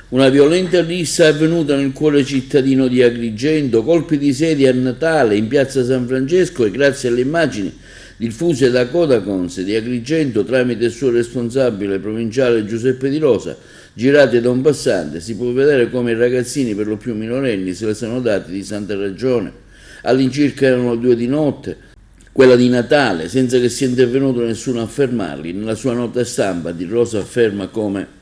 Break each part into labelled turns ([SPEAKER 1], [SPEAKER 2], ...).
[SPEAKER 1] Una violenta rissa è avvenuta nel cuore cittadino di Agrigento, colpi di sedia a Natale in piazza San Francesco e grazie alle immagini diffuse da Codacons di Agrigento tramite il suo responsabile provinciale Giuseppe Di Rosa, girate da un passante, si può vedere come i ragazzini per lo più minorenni se le sono dati di santa ragione. All'incirca erano 2 di notte, quella di Natale, senza che sia intervenuto nessuno a fermarli. Nella sua nota stampa Di Rosa afferma come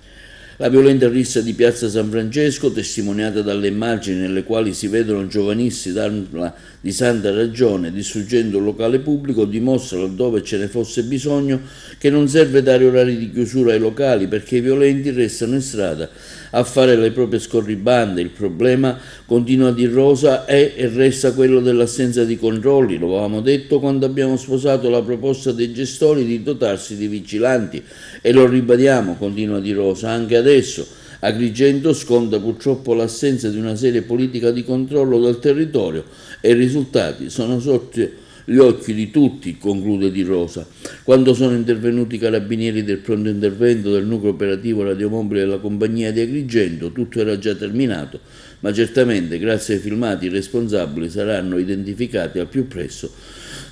[SPEAKER 1] la violenta rissa di piazza San Francesco, testimoniata dalle immagini nelle quali si vedono giovanissimi darla di santa ragione distruggendo un locale pubblico, dimostra, laddove ce ne fosse bisogno, che non serve dare orari di chiusura ai locali perché i violenti restano in strada a fare le proprie scorribande. Il problema, continua Di Rosa, è e resta quello dell'assenza di controlli. Lo avevamo detto quando abbiamo sposato la proposta dei gestori di dotarsi di vigilanti e lo ribadiamo, continua Di Rosa, anche adesso. Agrigento sconta purtroppo l'assenza di una seria politica di controllo del territorio e i risultati sono sotto gli occhi di tutti, conclude Di Rosa. Quando sono intervenuti i carabinieri del pronto intervento del nucleo operativo radiomobile della compagnia di Agrigento, tutto era già terminato, ma certamente grazie ai filmati i responsabili saranno identificati al più presto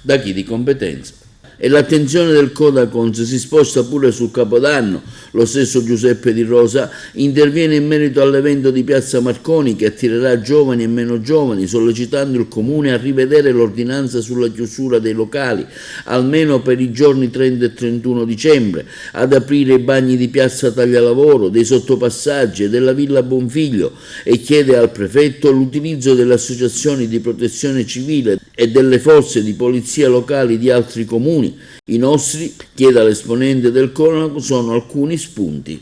[SPEAKER 1] da chi di competenza. E l'attenzione del Codacons si sposta pure sul Capodanno. Lo stesso Giuseppe Di Rosa interviene in merito all'evento di Piazza Marconi che attirerà giovani e meno giovani, sollecitando il Comune a rivedere l'ordinanza sulla chiusura dei locali, almeno per i giorni 30 e 31 dicembre, ad aprire i bagni di Piazza Taglialavoro, dei sottopassaggi e della Villa Bonfiglio e chiede al prefetto l'utilizzo delle associazioni di protezione civile e delle forze di polizia locali di altri comuni. I nostri, chiede l'esponente del Codacons, sono alcuni spunti.